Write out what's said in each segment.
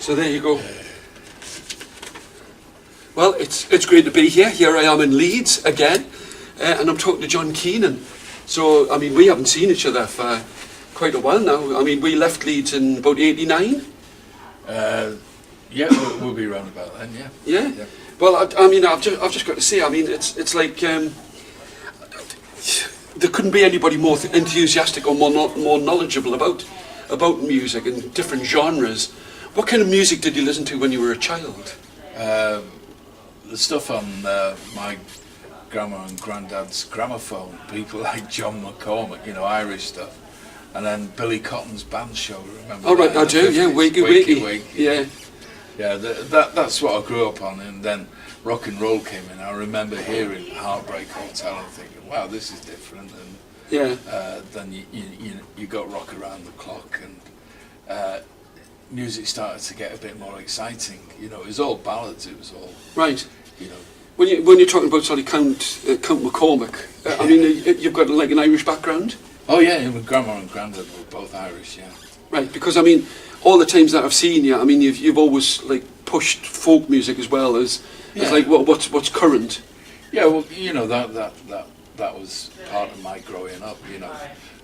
So there you go. Well, it's great to be here. Here I am in Leeds again, and I'm talking to John Keenan. So, I mean, we haven't seen each other for quite a while now. I mean, we left Leeds in about '89. Yeah, we'll be around about then. Yeah. Yeah. Well, I mean, I've just got to say, I mean, it's like there couldn't be anybody more enthusiastic or more knowledgeable about music and different genres. What kind of music did you listen to when you were a child? The stuff on my grandma and granddad's gramophone, people like John McCormack, you know, Irish stuff, and then Billy Cotton's band show. Remember? Oh right, I do. Yeah, Wakey Wakey. Yeah. Yeah, that's what I grew up on, and then rock and roll came in. I remember hearing Heartbreak Hotel and thinking, wow, this is different. And then you got Rock Around the Clock, and music started to get a bit more exciting. You know, it was all ballads. It was all right. You know, when you're talking about Count McCormack, I mean, you've got like an Irish background. Oh yeah, my grandma and granddad were both Irish. Yeah. Right, because I mean, all the times that I've seen you, I mean, you've always like pushed folk music as well as like what's current. Yeah, well, you know that was part of my growing up. You know,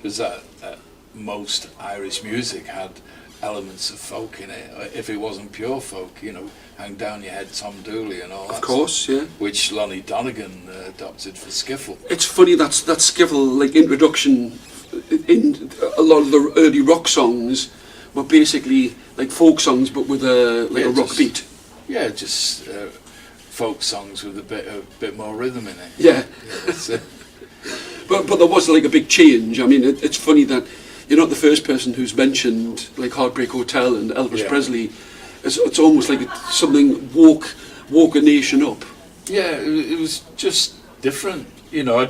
because most Irish music had elements of folk in it. If it wasn't pure folk, you know, Hang Down Your Head, Tom Dooley, and all that. Of course, stuff, yeah. Which Lonnie Donegan adopted for skiffle. It's funny that skiffle like introduction in a lot of the early rock songs were basically like folk songs, but with a rock beat. Yeah, just folk songs with a bit more rhythm in it. Yeah. But there was like a big change. I mean, it's funny that you're not the first person who's mentioned like Heartbreak Hotel and Elvis Presley. It's almost like something woke a nation up. Yeah, it was just different. You know, I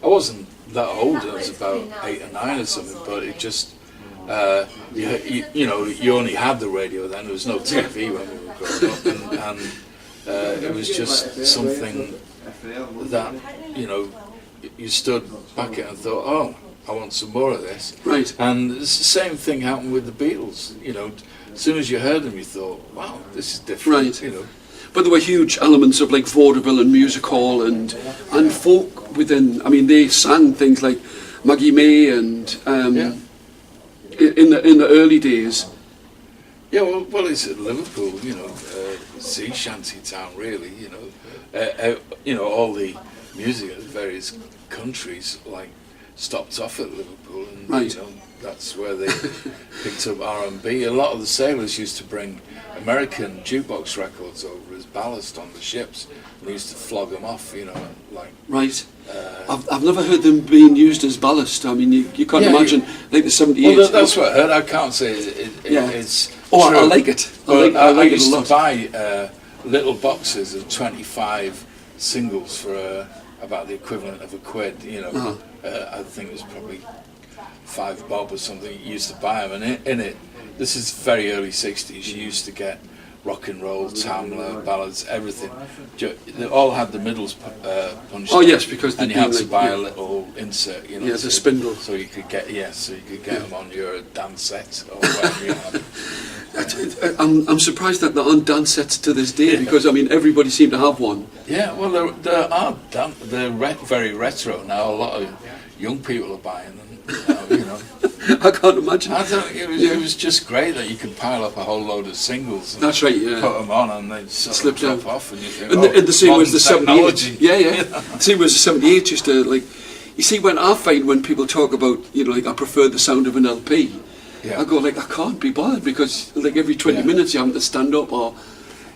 wasn't that old. I was about 8 or 9 or something. But it just, you know, you only had the radio then. There was no TV when we were growing up, and it was just something that, you know, you stood back at and thought, oh, I want some more of this. Right. And it's the same thing happened with the Beatles. You know, as soon as you heard them, you thought, wow, this is different. Right. You know. But there were huge elements of like vaudeville and music hall and folk within. I mean, they sang things like Maggie May and in the early days. Yeah, well, it's at Liverpool, you know, sea shanty town, really. You know, all the music of various countries like stopped off at Liverpool, and right. You know, that's where they picked up R&B. A lot of the sailors used to bring American jukebox records over as ballast on the ships. They used to flog them off, you know, like. Right. I've never heard them being used as ballast. I mean, you can't imagine like the 78. Well, that's what I heard. I can't say it's. Oh, true. I like it. I like used it a lot. to buy little boxes of 25 singles for about the equivalent of £1. You know, I think it was probably £5 bob or something. You used to buy them, and in it, this is very early '60s. You used to get rock and roll, Tamla, ballads, everything. They all had the middles punched. Oh yes, because and you had to buy a little insert, you know. Yeah, the spindle. So you could get them on your dance set or whatever you had. I'm surprised that there aren't dance sets to this day, because I mean everybody seemed to have one. Yeah, well they're very retro now. A lot of young people are buying them. You know. I can't imagine. It was just great that you could pile up a whole load of singles. And that's right. Yeah. Put them on and they slip drop off, and you think, and the same was the 78. Yeah. You know? The same was the 78. Used to like. You see, when I find when people talk about, you know, like I prefer the sound of an LP. Yeah. I go like, I can't be bothered, because like every 20 minutes you have to stand up, or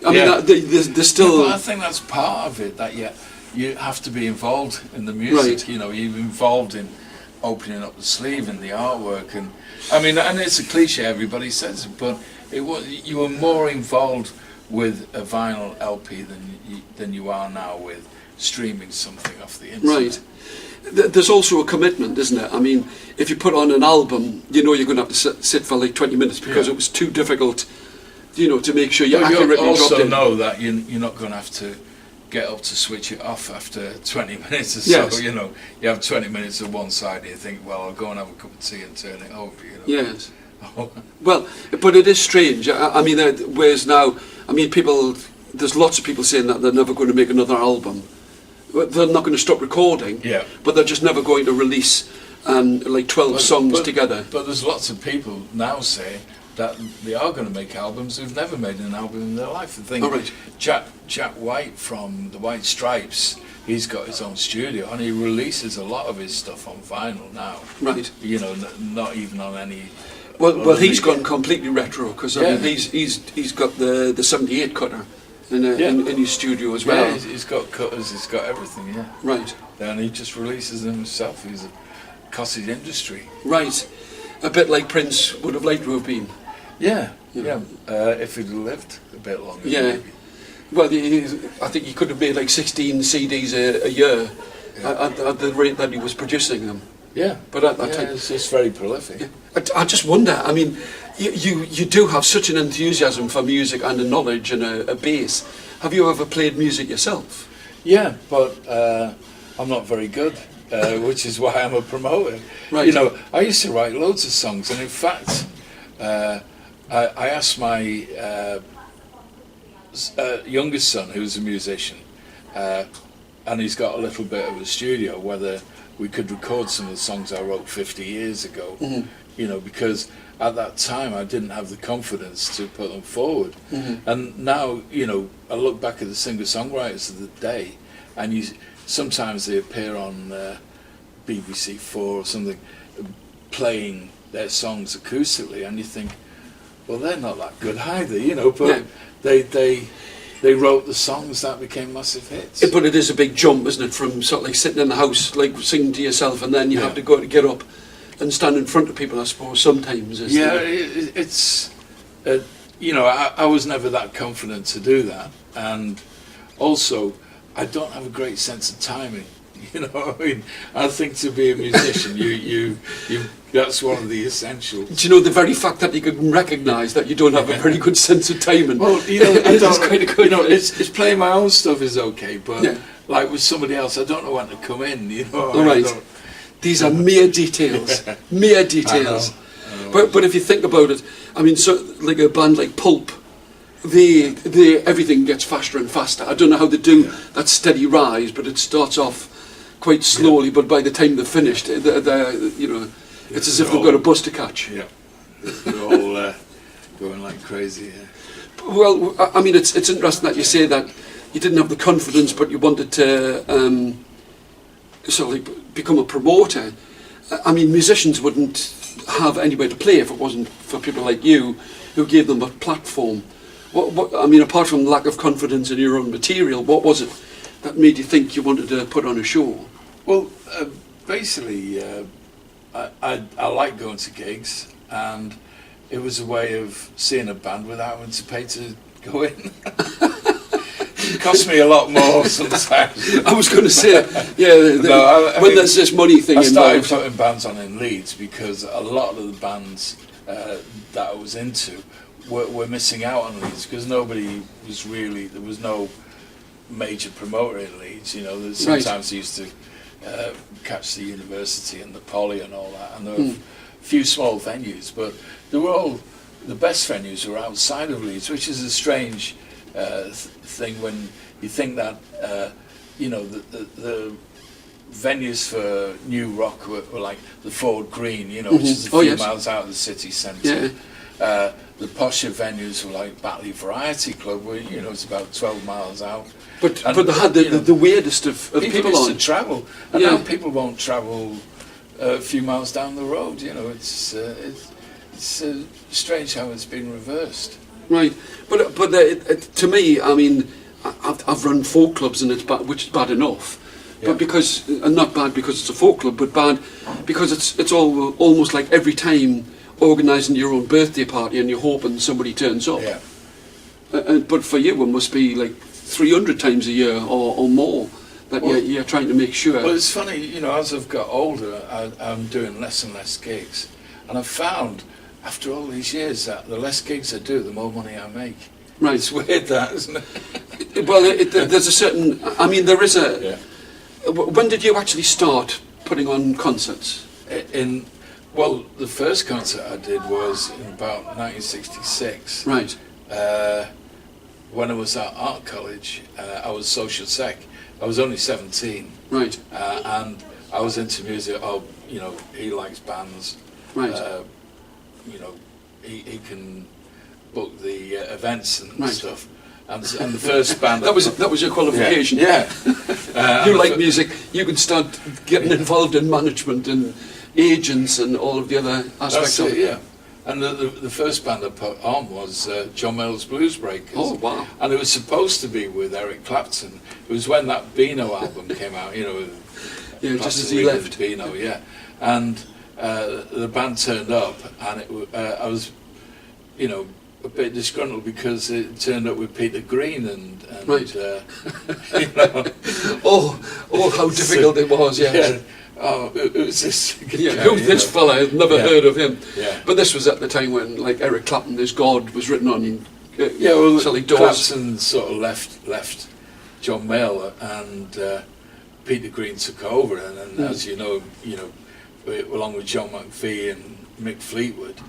I mean there's still. Yeah, but I think that's part of it, that you have to be involved in the music. Right. You know, you're involved in opening up the sleeve and the artwork, and I mean, and it's a cliche, everybody says it, but you were more involved with a vinyl LP than you are now with streaming something off the internet. Right. There's also a commitment, isn't it? I mean, if you put on an album, you know you're going to have to sit for like 20 minutes because it was too difficult, you know, to make sure you're accurately dropped in. You also know that you're not going to have to get up to switch it off after 20 minutes or so. Yes. You know, you have 20 minutes of one side and you think, well, I'll go and have a cup of tea and turn it over, you know. Yes. Well, but it is strange. I mean, whereas now, I mean, there's lots of people saying that they're never going to make another album. They're not going to stop recording, but they're just never going to release like 12 songs together. But there's lots of people now saying that they are going to make albums who've never made an album in their life. I think Jack White from the White Stripes, he's got his own studio and he releases a lot of his stuff on vinyl now. Right. You know, not even on any... Well, he's gone completely retro because I mean, he's got the 78 cutter in his studio as well. Yeah, he's got cutters, he's got everything. Yeah. Right. And he just releases them himself. He's a cottage industry. Right. A bit like Prince would have liked to have been. Yeah. If he'd lived a bit longer. Yeah. Maybe. Well, I think he could have made like 16 CDs a year at the rate that he was producing them. Yeah, but at that time, it's very prolific. Yeah. I just wonder. I mean, you do have such an enthusiasm for music and a knowledge and a base. Have you ever played music yourself? Yeah, but I'm not very good, which is why I'm a promoter. Right. You know, I used to write loads of songs, and in fact, I asked my youngest son, who's a musician, and he's got a little bit of a studio, whether we could record some of the songs I wrote 50 years ago, you know, because at that time I didn't have the confidence to put them forward. And now, you know, I look back at the singer-songwriters of the day, and sometimes they appear on BBC 4 or something, playing their songs acoustically, and you think, well, they're not that good either, you know, but they wrote the songs that became massive hits. But it is a big jump, isn't it, from sort of like sitting in the house, like singing to yourself, and then you have to get up and stand in front of people, I suppose, sometimes. It's, you know, I was never that confident to do that. And also, I don't have a great sense of timing. You know what I mean? I think to be a musician, you that's one of the essentials. Do you know, the very fact that you can recognise that you don't have a very good sense of timing? Well, you know, it's playing my own stuff is okay, but like with somebody else, I don't know when to come in. You know, all right. These are mere details, mere details. I know. But if you think about it, I mean, so like a band like Pulp, they everything gets faster and faster. I don't know how they do that steady rise, but it starts off quite slowly. But by the time they're finished, they're you know, it's as if they've got a bus to catch. Yeah, they're all going like crazy. Yeah. Well, I mean, it's interesting that you say that you didn't have the confidence, but you wanted to sort of like become a promoter. I mean, musicians wouldn't have anywhere to play if it wasn't for people like you who gave them a platform. What I mean, apart from lack of confidence in your own material, what was it that made you think you wanted to put on a show? Well, basically, I like going to gigs, and it was a way of seeing a band without having to pay to go in. It cost me a lot more sometimes. I was going to say, I mean, there's this money thing involved. I started putting bands on in Leeds because a lot of the bands that I was into were missing out on Leeds because nobody was really, there was no major promoter in Leeds. You know, sometimes they used to catch the university and the Poly and all that, and there were a few small venues, but they were all, the best venues were outside of Leeds, which is a strange thing when you think that you know, the venues for new rock were like the Ford Green, you know, which is a few miles out of the city centre. The posher venues were like Batley Variety Club, where, you know, it's about 12 miles out. But they had the weirdest of people used on. to travel, and now people won't travel a few miles down the road. You know, it's strange how it's been reversed. Right, but to me, I mean, I've run folk clubs and it's bad, which is bad enough. Yeah. But because, and not bad because it's a folk club, but bad because it's almost like every time organising your own birthday party and you're hoping somebody turns up. Yeah. But for you, it must be like 300 times a year or more that you're trying to make sure. Well, it's funny, you know, as I've got older, I'm doing less and less gigs, and I've found after all these years that the less gigs I do, the more money I make. Right. It's weird, that, isn't it? Well, there's a certain. I mean, there is a. Yeah. When did you actually start putting on concerts? Well, the first concert I did was in about 1966. Right. When I was at art college, I was social sec. I was only 17. Right. And I was into music. Oh, you know, he likes bands. Right. You know, he can book the events and Right. stuff. And the first band that was your qualification. Yeah. You like music. You could start getting involved in management and agents and all of the other aspects of it. Yeah. And the first band I put on was John Mayall's Bluesbreakers. Oh, wow. And it was supposed to be with Eric Clapton. It was when that Beano album came out, you know. Yeah, just as he left. Beano, yeah. And the band turned up, and I was, you know, a bit disgruntled because it turned up with Peter Green and right. You know. oh, how difficult it was, yes. Yeah. Oh, it was this guy, yeah, who's this fella? I've never heard of him. Yeah. But this was at the time when, like, Eric Clapton, his God, was written on well, doors. Clapton sort of left John Mayall, and Peter Green took over, and as you know, along with John McVie and Mick Fleetwood,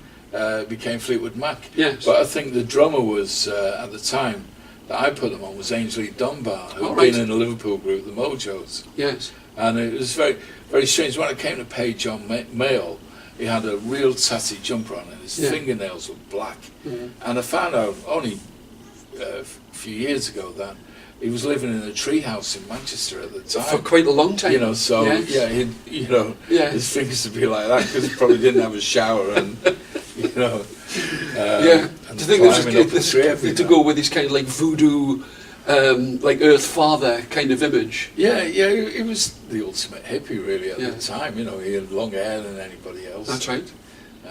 became Fleetwood Mac. Yes. But I think the drummer was at the time that I put them on was Ainsley Dunbar, who had right. been in the Liverpool group, the Mojos. Yes. And it was very, very strange. When I came to pay John Mayall, he had a real tatty jumper on, and his fingernails were black. Mm. And I found out only a few years ago that he was living in a treehouse in Manchester at the time. For quite a long time. You know, so yes. his fingers would be like that because he probably didn't have a shower, and you know. Yeah. And Do you think this to go with this kind of like voodoo, like Earth Father kind of image? Yeah, he was the ultimate hippie really at Yeah. the time. You know, he had longer hair than anybody else. That's right.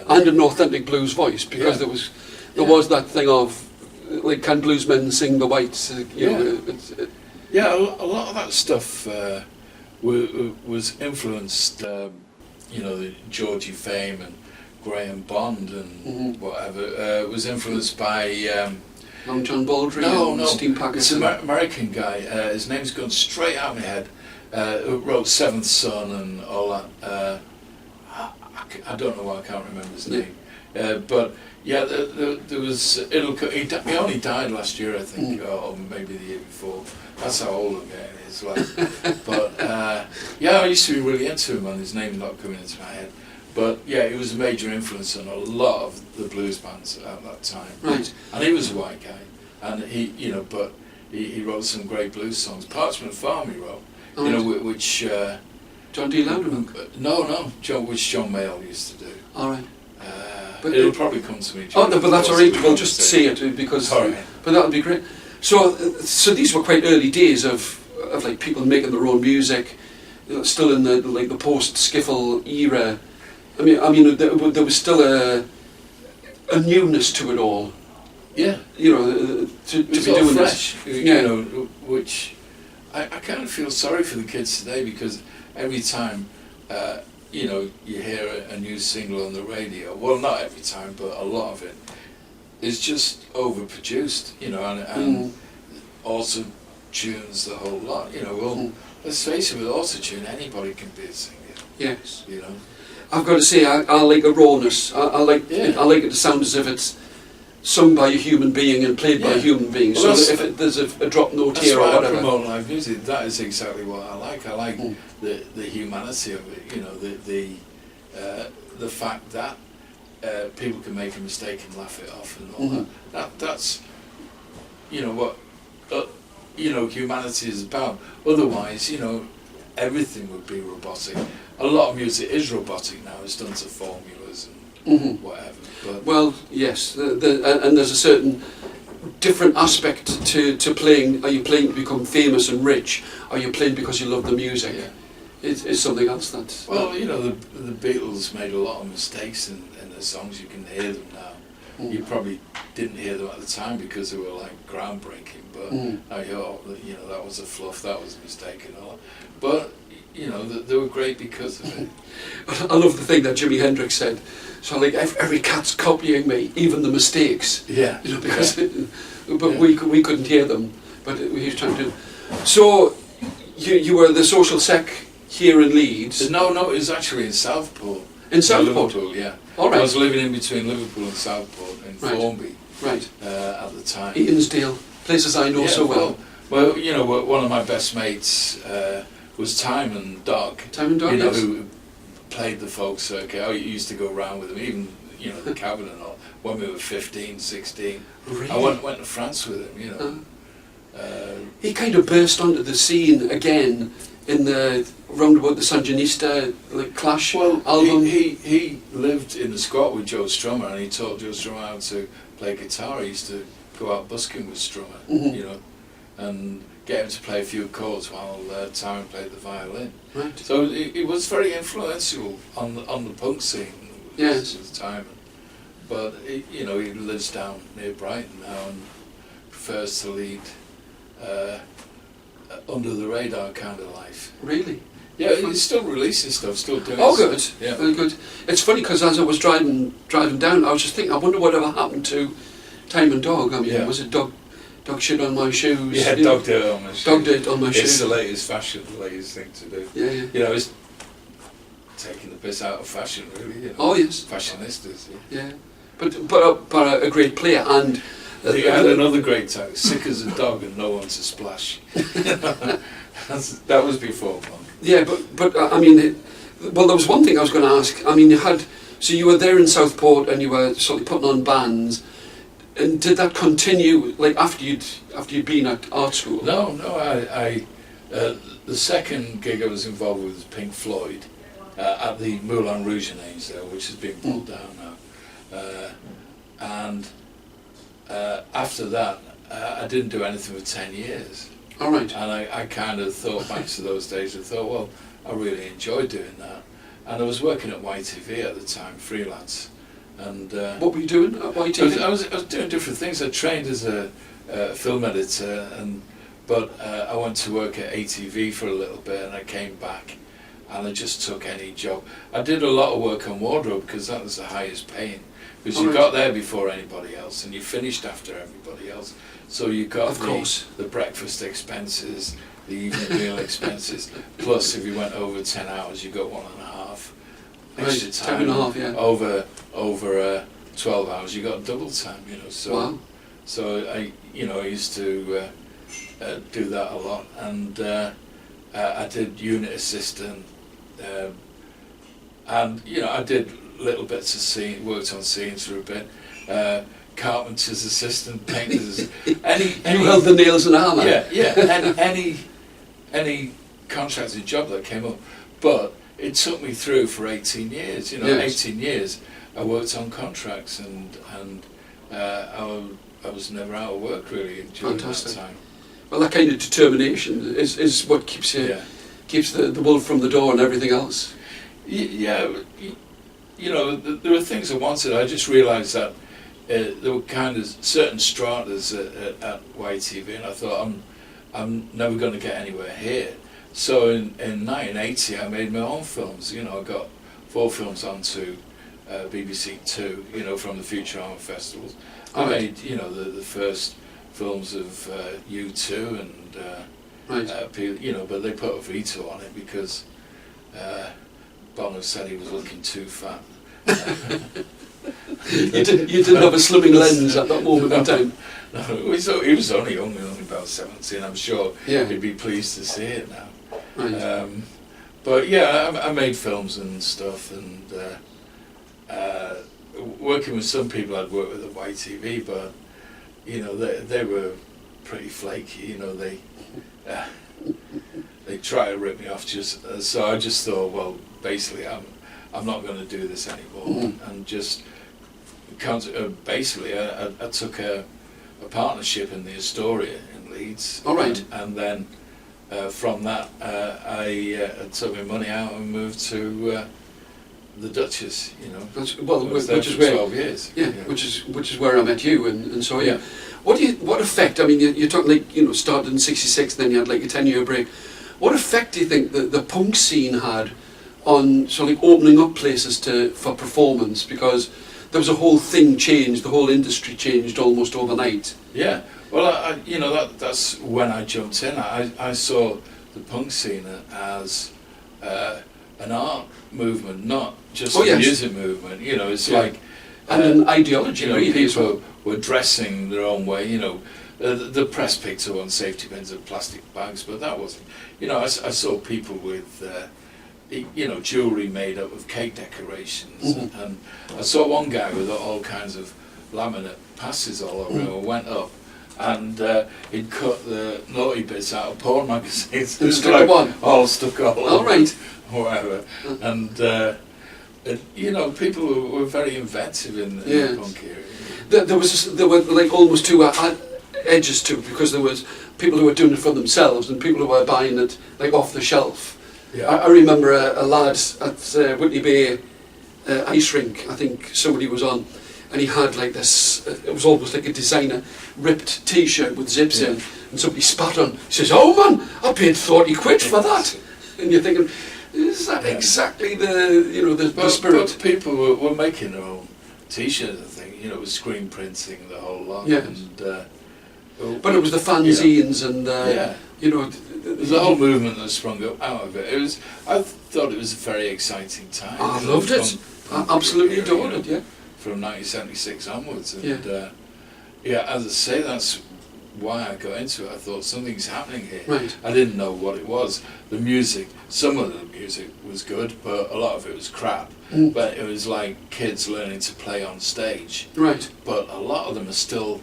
And an authentic blues voice, because there was that thing of, like, can bluesmen sing the whites? You know, yeah, a lot of that stuff was influenced, you know, the Georgie Fame and Graham Bond and whatever, was influenced by... Long John Baldry and Steve Packard. It's an American guy, his name's gone straight out of my head, who wrote Seventh Son and all that. I don't know why I can't remember his name. But yeah, there was, he only died last year, I think, or maybe the year before. That's how old I'm getting, is like. But yeah, I used to be really into him, and his name's not coming into my head. But yeah, he was a major influence on a lot of the blues bands at that time. Right. And he was a white guy, and he wrote some great blues songs. Parchment Farm he wrote, you know, which. John D. Loudon? No, which John Mayall used to do. All right. But it'll probably come to me. Oh, no, but that's all right. We'll just say it because. All right. But that would be great. So these were quite early days of like people making their own music, still in the post skiffle era. I mean, there was still a newness to it all. Yeah. You know, to be doing fresh, this. You know, which I kind of feel sorry for the kids today, because every time, you know, you hear a new single on the radio, well, not every time, but a lot of it, is just overproduced, you know, and also tunes the whole lot, you know. Well, let's face it, with auto-tune, anybody can be a singer. Yes. You know. I've got to say, I like a rawness. I like it to sound as if it's sung by a human being and played by a human being. Well, so if there's a drop note here or whatever. That's why I promote live music. That is exactly what I like. I like the humanity of it. You know, the fact that people can make a mistake and laugh it off and all that. That's, you know, what you know, humanity is about. Otherwise, you know, everything would be robotic. A lot of music is robotic now. It's done to formulas and whatever. But well, yes, and there's a certain different aspect to playing. Are you playing to become famous and rich? Are you playing because you love the music? Yeah. It's something else that's... Well, you know, the Beatles made a lot of mistakes in their songs. You can hear them now. You probably didn't hear them at the time because they were like groundbreaking, but I thought, you know, that was a fluff, that was a mistake and all that. But, you know, they were great because of it. I love the thing that Jimi Hendrix said. So, like, every cat's copying me, even the mistakes. Yeah. You know, because but we couldn't hear them, but he was trying to. So, you were the social sec here in Leeds. No, it was actually in Southport. In Southport? Liverpool, yeah. All right. I was living in between Liverpool and Southport in Right. Formby Right. at the time. Eansdale, places I know Yeah, so well. Well, you know, one of my best mates was Timon Dog. Timon Dog, you know, yes. who played the folk circuit. I used to go around with him, even, you know, the cabin and all, when we were 15, 16. Really? I went to France with him, you know. He kind of burst onto the scene again in the roundabout the Sanjanista like Clash album. He lived in the squat with Joe Strummer, and he taught Joe Strummer how to play guitar. He used to go out busking with Strummer, you know, and get him to play a few chords while Timon played the violin. Right. So he was very influential on the punk scene. Yes. With Timon. But you know, he lives down near Brighton now and prefers to lead under the radar kind of life. Really? Yeah, he's still releasing stuff, still doing Oh, stuff. good. Yeah. Very good. It's funny because as I was driving down, I was just thinking, I wonder whatever happened to Timon Dog. I mean, was it dog shit on my shoes? Yeah, dog dirt on my shoes. Dog dirt on my shoes. It's the latest fashion, the latest thing to do. Yeah, yeah. You know, it's taking the piss out of fashion, really. You know. Oh, yes. Fashionistas. Yeah. Yeah. But a great player and. He had another great time, sick as a dog and no one to splash. That was before punk. Yeah, but I mean, well, there was one thing I was going to ask. I mean, you were there in Southport and you were sort of putting on bands, and did that continue like after you'd been at art school? No, I the second gig I was involved with was Pink Floyd at the Moulin Rouge in Ainsdale, which has been pulled down now, and after that I didn't do anything for 10 years. All right. And I kind of thought back to those days and thought, well, I really enjoyed doing that. And I was working at YTV at the time, freelance. And what were you doing at YTV? I was doing different things. I trained as a film editor, but I went to work at ATV for a little bit, and I came back, and I just took any job. I did a lot of work on wardrobe because that was the highest paying. Because you got there before anybody else, and you finished after everybody else. So you got the breakfast expenses, the evening meal expenses, plus if you went over 10 hours, you got 1.5 extra time. 10.5, yeah. Over 12 hours, you got double time. You know, so wow. So I used to do that a lot, and I did unit assistant, and I did little bits of scene, worked on scenes for a bit. Carpenter's assistant, painters, any you held the nails and hammer. Yeah, any contracted job that came up. But it took me through for 18 years. 18 years I worked on contracts, and I was never out of work really during that time. Well, that kind of determination is what keeps keeps the wool from the door and everything else. Yeah, there were things I wanted. I just realised that there were kind of certain stratas at YTV, and I thought I'm never going to get anywhere here. So in 1980, I made my own films. I got 4 films onto BBC Two. From the Futurama Festival. I made the first films of U2 and but they put a veto on it because Bono said he was looking too fat. You didn't have a slimming lens at that moment in time. No, he was only about 17. I'm sure he'd be pleased to see it now. Right. But yeah, I made films and stuff, and working with some people I'd worked with at YTV, but they were pretty flaky. They try to rip me off. So I just thought, well, basically, I'm not going to do this anymore, and just basically, I took a partnership in the Astoria in Leeds. All right. And then from that, I took my money out and moved to the Duchess. Which is where 12 years. Yeah, which is where I met you, and so yeah. What effect? I mean, you're talking like started in '66, then you had like a 10-year break. What effect do you think the punk scene had on sort of like opening up places for performance? Because there was a whole thing changed, the whole industry changed almost overnight. Yeah, well, that's when I jumped in. I saw the punk scene as an art movement, not just Oh, a yes. music movement. You know, it's Yeah. like And an ideology, you know, really, as well. people were dressing their own way. You know, the press picked up on safety pins and plastic bags, but that wasn't. You know, I saw people with. You know, jewellery made up of cake decorations, and I saw one guy with all kinds of laminate passes all over him. I went up, and he'd cut the naughty bits out of porn magazines. And It's stuck like them on? all stuck all All over, right. or whatever. And you know, people were very inventive in Yes. the punk era. There were like almost two edges to it, because there was people who were doing it for themselves and people who were buying it like off the shelf. Yeah. I remember a lad at Whitley Bay ice rink, I think somebody was on, and he had like this, it was almost like a designer ripped t-shirt with zips in, and somebody spat on. He says, "Oh man, I paid 40 quid for that." And you're thinking, is that exactly the spirit? But people were making their own t-shirts, I think. You know, it was screen printing the whole lot. Yes. And, But it was the fanzines and, you know... There's a whole movement that sprung up out of it. I thought it was a very exciting time. I loved it. I absolutely adored it, yeah. From 1976 onwards. And Yeah. as I say, that's why I got into it. I thought something's happening here. Right. I didn't know what it was. The music, some of the music was good, but a lot of it was crap. But it was like kids learning to play on stage. Right. But a lot of them are still,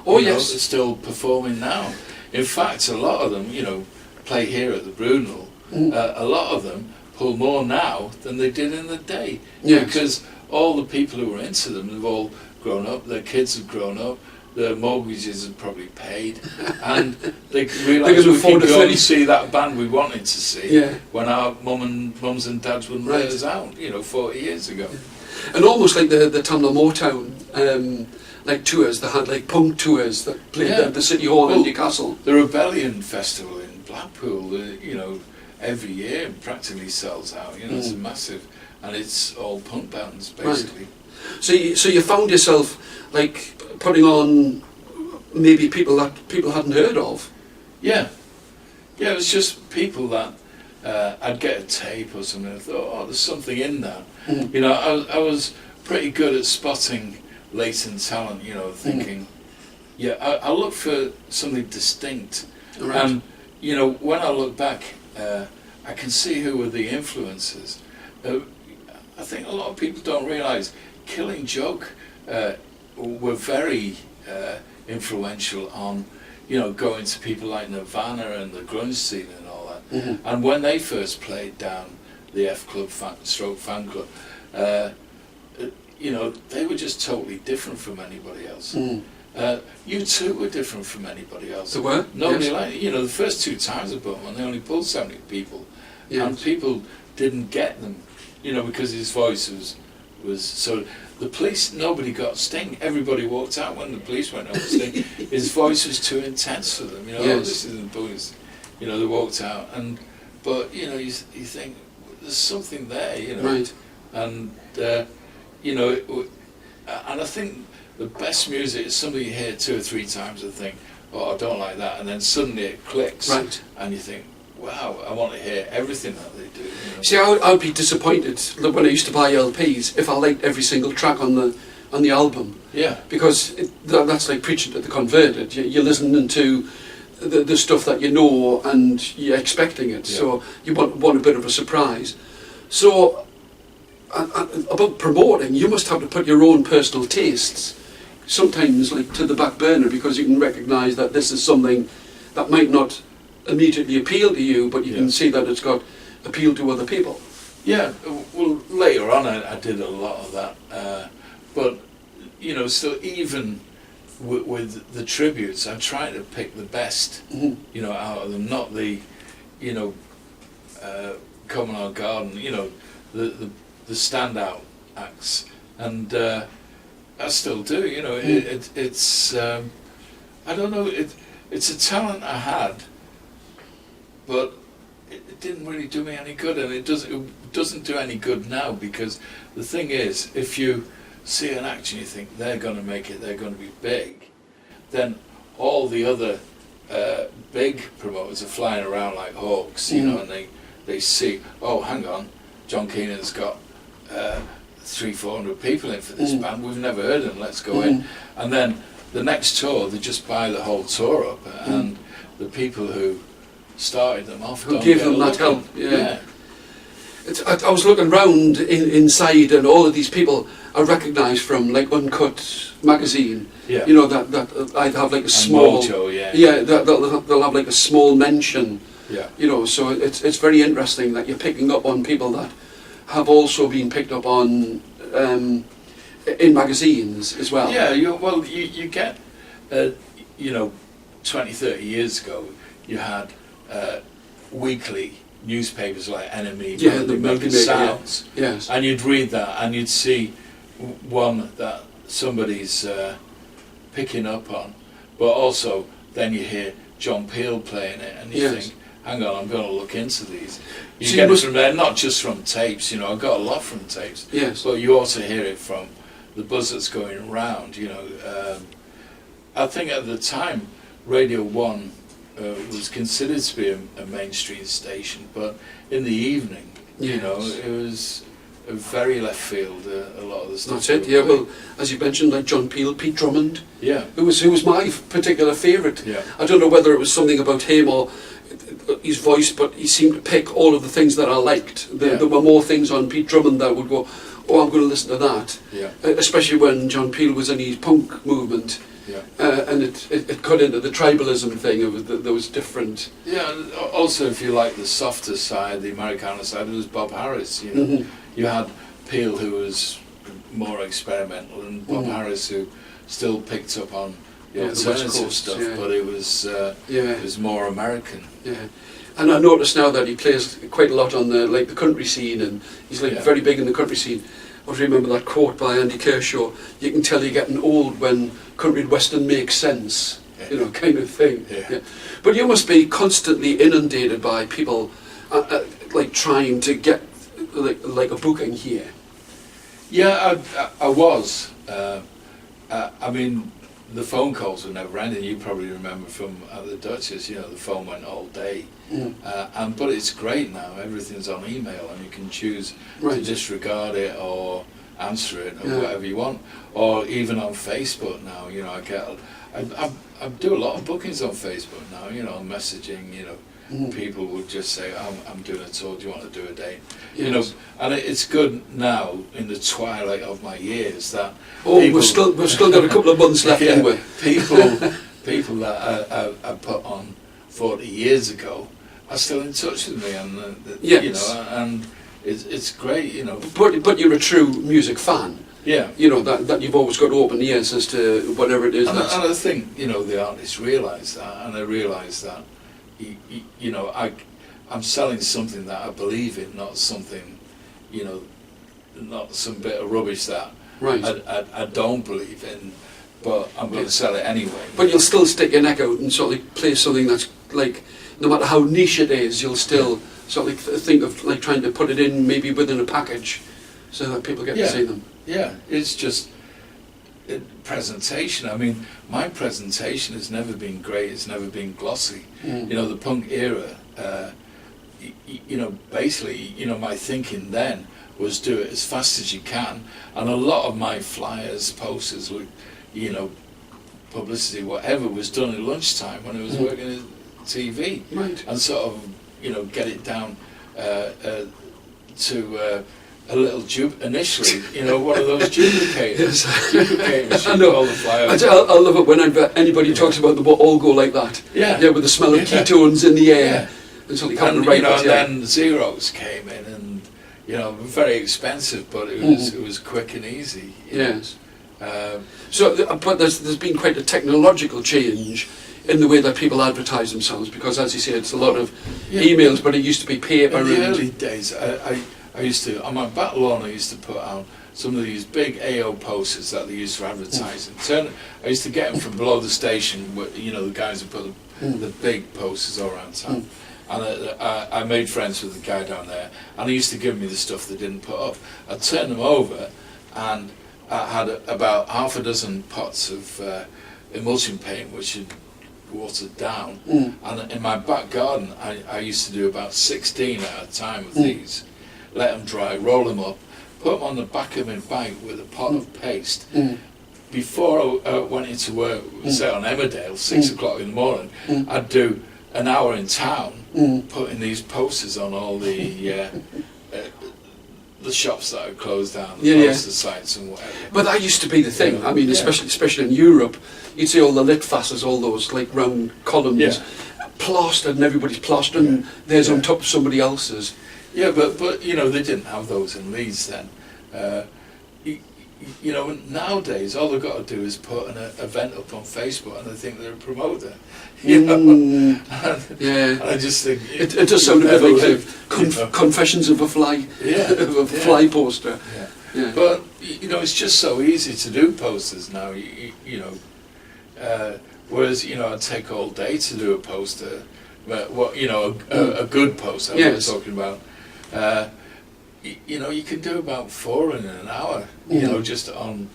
Oh, you know, yes. still performing now. In fact, a lot of them, you know, play here at the Brunel. A lot of them pull more now than they did in the day. Yes. Because all the people who were into them have all grown up, their kids have grown up, their mortgages are probably paid, and they realise we can go and see that band we wanted to see when our mums and dads wouldn't let us out, you know, 40 years ago. And almost like the Tamla Motown like tours, they had like punk tours that played at the City Hall in Newcastle. The Rebellion Festival in Blackpool, you know, every year practically sells out, you know, it's massive, and it's all punk bands basically. Right. So you found yourself like putting on maybe people that people hadn't heard of. Yeah, it was just people that I'd get a tape or something. I thought, oh, there's something in that. You know, I was pretty good at spotting latent talent. You know, thinking, I look for something distinct. Right. And you know, when I look back, I can see who were the influences. I think a lot of people don't realise Killing Joke were very influential on, you know, going to people like Nirvana and the grunge scene and all that. And when they first played down the F Club fan club, you know, they were just totally different from anybody else. You too were different from anybody else. They were? Nobody Yes. liked it. You know, the first two times I put them on, they only pulled 70 people. Yes. And people didn't get them, you know, because his voice was so... The police, nobody got Sting. Everybody walked out when the police went over Sting. His voice was too intense for them, you know, oh, this isn't police. You know, they walked out. But, you know, you think, there's something there, you know. Right. And, you know, and I think the best music is something you hear 2 or 3 times and think, oh, I don't like that. And then suddenly it clicks. Right. And you think, wow, I want to hear everything that they do. You know? See, I'd be disappointed that when I used to buy LPs if I liked every single track on the album. Yeah. Because that's like preaching to the converted. You're listening to the stuff that you know and you're expecting it. Yeah. So you want a bit of a surprise. So about promoting, you must have to put your own personal tastes sometimes like to the back burner, because you can recognise that this is something that might not immediately appeal to you, but you can see that it's got appeal to other people. Yeah, well, later on I did a lot of that, but you know, still, even with the tributes, I try to pick the best, you know, out of them, not the, you know, Common or Garden, you know, the standout acts, and I still do, you know. It's I don't know, it's a talent I had, but it didn't really do me any good, and it doesn't do any good now, because the thing is, if you see an act and you think they're going to make it, they're going to be big, then all the other big promoters are flying around like hawks, you know, and they see, oh, hang on, John Keenan's got 300-400 people in for this band. We've never heard of them. Let's go in. And then the next tour, they just buy the whole tour up, and the people who started them off Who don't gave get them a that look help, in. yeah. I was looking round inside, and all of these people are recognised from like Uncut magazine. Yeah. You know that I'd have like a And small. Mojo, yeah. Yeah, they'll have like a small mention. Yeah. You know, so it's very interesting that you're picking up on people that have also been picked up on in magazines as well. Yeah, you get, 20, 30 years ago, you had weekly newspapers like Enemy, Yeah, the making sounds, Yes. and you'd read that and you'd see one that somebody's picking up on, but also then you hear John Peel playing it, and you think, hang on, I'm going to look into these. You So get it from there, not just from tapes, I got a lot from tapes, Yes. but you also hear it from the buzz that's going around, I think at the time, Radio 1 was considered to be a mainstream station, but in the evening, Yes. it was a very left field, a lot of the stuff. That's it. Yeah. Well, as you mentioned, like John Peel, Pete Drummond, Yeah. who was my particular favourite. Yeah. I don't know whether it was something about him or his voice, but he seemed to pick all of the things that I liked. There were more things on Pete Drummond that would go, oh, I'm going to listen to that. Yeah. Especially when John Peel was in his punk movement. Yeah. And it cut into the tribalism thing. There was different. Yeah, and also if you like the softer side, the Americana side, it was Bob Harris, You had Peel, who was more experimental, and Bob Harris, who still picked up on the West alternative Coast, stuff, yeah. but it was more American. Yeah. And I noticed now that he plays quite a lot on the country scene, and he's very big in the country scene. I remember that quote by Andy Kershaw, you can tell you're getting old when country and western makes sense, kind of thing. Yeah. But you must be constantly inundated by people trying to get like a booking here. Yeah, I was. I mean, the phone calls were never ending. You probably remember from the Duchess, the phone went all day. But it's great now. Everything's on email, and you can choose to disregard it or answer it or whatever you want. Or even on Facebook now, I do a lot of bookings on Facebook now. On messaging. People would just say, I'm doing a tour. Do you want to do a date? Yes. And it's good now in the twilight of my years that we've still got a couple of months left, haven't we? People that I put on 40 years ago are still in touch with me, and and it's great, But you're a true music fan. Yeah. That you've always got open ears as to whatever it is. And I think the artists realise that, and they realise that I'm selling something that I believe in, not something, not some bit of rubbish that I don't believe in, but I'm going to sell it anyway. But you'll still stick your neck out and sort of play something that's like, no matter how niche it is, you'll still sort of think of trying to put it in maybe within a package so that people get to see them. Yeah, it's just presentation. I mean, my presentation has never been great. It's never been glossy. The punk era. Basically, my thinking then was do it as fast as you can, and a lot of my flyers, posters, publicity, whatever, was done at lunchtime when I was working at TV, and sort of, get it down to a little initially, one of those duplicators. Duplicate machine. I know. All the flyers. I love it when anybody talks about them all go like that. Yeah. With the smell of ketones in the air. Yeah. And so And then Xerox came in, and very expensive, but it was quick and easy. Yes. But there's been quite a technological change in the way that people advertise themselves, because, as you say, it's a lot of emails, but it used to be paper. In the early days, I used to, on my back lawn, I used to put out some of these big AO posters that they used for advertising. I used to get them from below the station, where, the guys who put the big posters all around town. And I made friends with the guy down there, and he used to give me the stuff they didn't put up. I'd turn them over, and I had about half a dozen pots of emulsion paint, which had watered down. And in my back garden, I used to do about 16 at a time of these. let them dry, roll them up, put them on the back of my bike with a pot of paste. Before I went into work, say on Emmerdale, 6 o'clock in the morning, I'd do an hour in town, putting these posters on all the shops that had closed down, the poster sites and whatever. But that used to be the thing. I mean, especially in Europe, you'd see all the lit fasses, all those like round columns, plastered, and everybody's plastering theirs on top of somebody else's. Yeah, but you know, they didn't have those in Leeds then. You know, nowadays all they've got to do is put an event up on Facebook and they think they're a promoter. You know? And I just think it does sound a bit like Confessions of a Fly, of a fly poster. Yeah. But you know, it's just so easy to do posters now. You know, whereas you know, I'd take all day to do a poster. But what you know, a good poster. I'm talking about. You know, you can do about 4 in an hour. You know, just on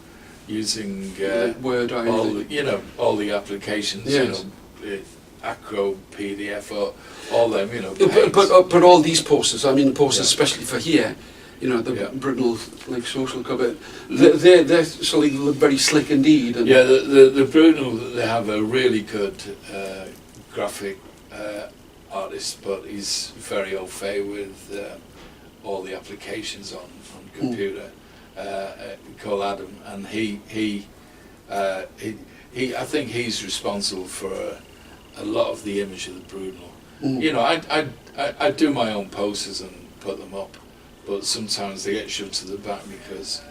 using Word or all anything. the, you know, all the applications. You know, Acro, PDF, or all them. You know, but all these posters. I mean, the posters especially for here. You know, the Brunel like social cover. They're sort of look very slick indeed. And the Brunel, they have a really good graphic artist, but he's very au fait with all the applications on computer, called Adam, and he I think he's responsible for a lot of the image of the Brunel. You know, I do my own posters and put them up, but sometimes they get shoved to the back because